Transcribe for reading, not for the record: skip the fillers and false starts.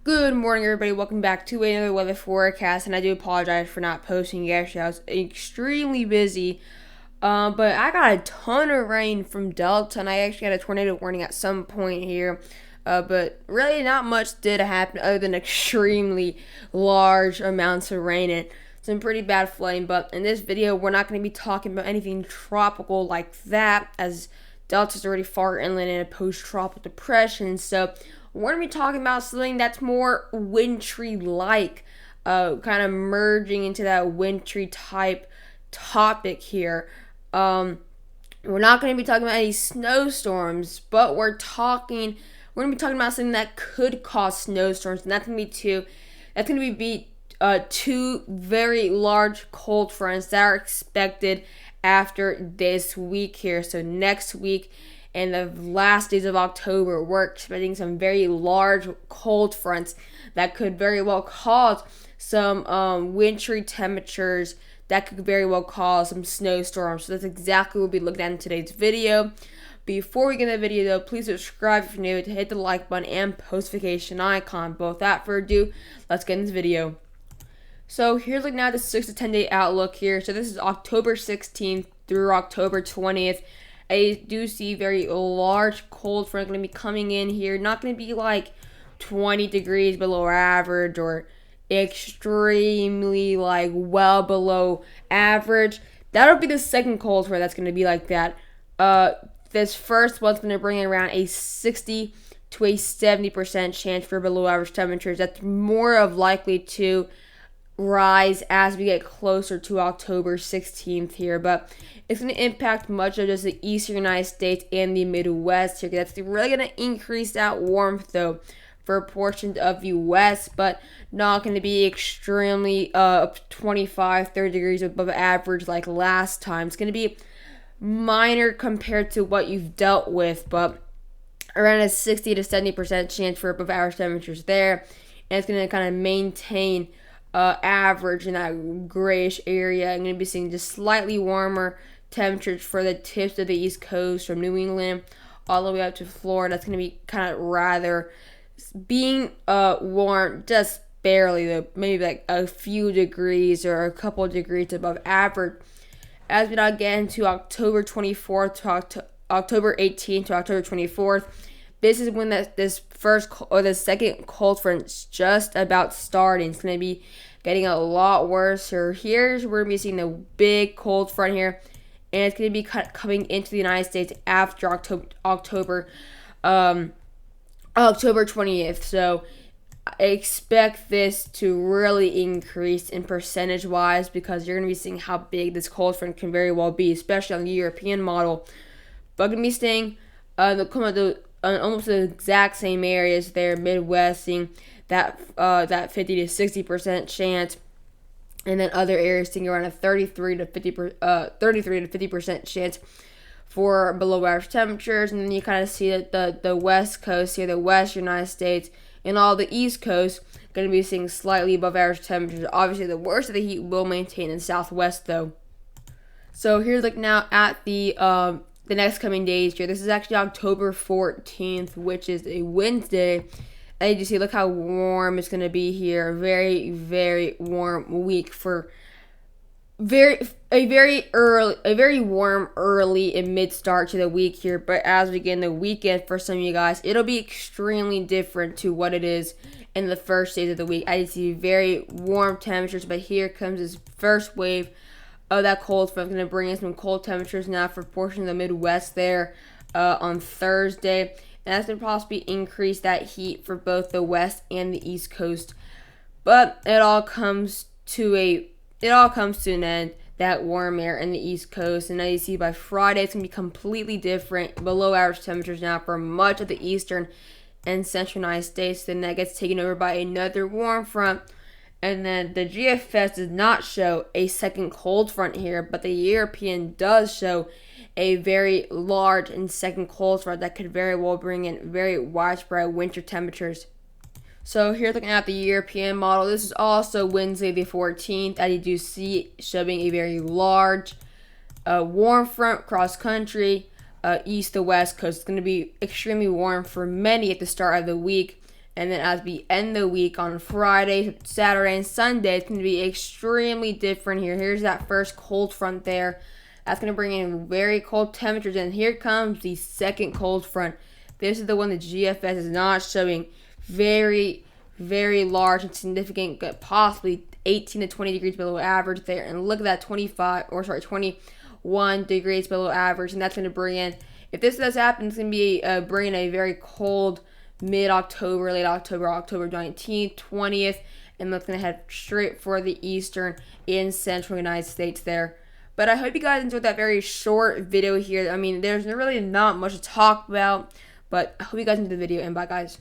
Good morning, everybody. Welcome back to another weather forecast, and I do apologize for not posting yesterday. I was extremely busy, but I got a ton of rain from Delta, and I actually had a tornado warning at some point here. But really, not much did happen other than extremely large amounts of rain and some pretty bad flooding. But in this video, we're not going to be talking about anything tropical like that, as Delta's already far inland in a post-tropical depression. So we're going to be talking about something that's more wintry like, kind of merging into that wintry type topic here. We're not going to be talking about any snowstorms, but we're going to be talking about something that could cause snowstorms, and that's going to be two very large cold fronts that are expected after this week here. So next week and the last days of October, we're expecting some very large cold fronts that could very well cause some wintry temperatures that could very well cause some snowstorms. So that's exactly what we'll be looking at in today's video. Before we get into the video though, please subscribe if you're new, to hit the like button and post notification icon. But without further ado, let's get into this video. So here's looking at the 6 to 10 day outlook here. So this is October 16th through October 20th. I do see very large cold front going to be coming in here. Not going to be like 20 degrees below average or extremely like well below average. That'll be the second cold front that's going to be like that. This first one's going to bring in around a 60 to a 70% chance for below average temperatures. That's more of likely to rise as we get closer to October 16th here, but it's going to impact much of just the eastern United States and the Midwest here. That's really going to increase that warmth though for portions of the West, but not going to be extremely 25-30 degrees above average like last time. It's going to be minor compared to what you've dealt with, but around a 60 to 70% chance for above average temperatures there, and it's going to kind of maintain average in that grayish area. I'm going to be seeing just slightly warmer temperatures for the tips of the East Coast from New England all the way up to Florida. That's going to be kind of rather being warm, just barely though, maybe like a few degrees or a couple of degrees above average. As we now get into October 24th to October 18th to October 24th, this is when the second cold front's just about starting. It's going to be getting a lot worse. So here's where we're seeing the big cold front here, and it's going to be coming into the United States after October 20th. So I expect this to really increase in percentage wise, because you're going to be seeing how big this cold front can very well be, especially on the European model. But going to be staying almost the exact same areas there, Midwest, seeing that 50 to 60% chance, and then other areas seeing around a 33 to 50% chance for below average temperatures. And then you kind of see that the West Coast here, the Western United States, and all the East Coast going to be seeing slightly above average temperatures. Obviously, the worst of the heat will maintain in the Southwest though. So here's like now at the next coming days here. This is actually October 14th, which is a Wednesday. And you see, look how warm it's going to be here. Very, very warm week for a very warm early and mid start to the week here. But as we get in the weekend for some of you guys, it'll be extremely different to what it is in the first days of the week. I see very warm temperatures, but here comes this first wave of that cold front. Going to bring in some cold temperatures now for portions of the Midwest there on Thursday, and that's going to possibly increase that heat for both the West and the East Coast. But it all comes to an end, that warm air in the East Coast. And now you see by Friday it's going to be completely different, below average temperatures now for much of the eastern and central United States. Then that gets taken over by another warm front. And then the GFS does not show a second cold front here, but the European does show a very large and second cold front that could very well bring in very widespread winter temperatures. So here looking at the European model, this is also Wednesday the 14th, as you do see showing a very large warm front cross country east to west coast. It's going to be extremely warm for many at the start of the week. And then as we end the week on Friday, Saturday, and Sunday, it's going to be extremely different here. Here's that first cold front there. That's going to bring in very cold temperatures. And here comes the second cold front. This is the one that GFS is not showing. Very, very large and significant, possibly 18 to 20 degrees below average there. And look at that 21 degrees below average. And that's going to bring in, if this does happen, it's going to be bringing a very cold mid-October, late October, October 19th, 20th, and that's going to head straight for the eastern and central United States there. But I hope you guys enjoyed that very short video here. I mean, there's really not much to talk about, but I hope you guys enjoyed the video, and bye, guys.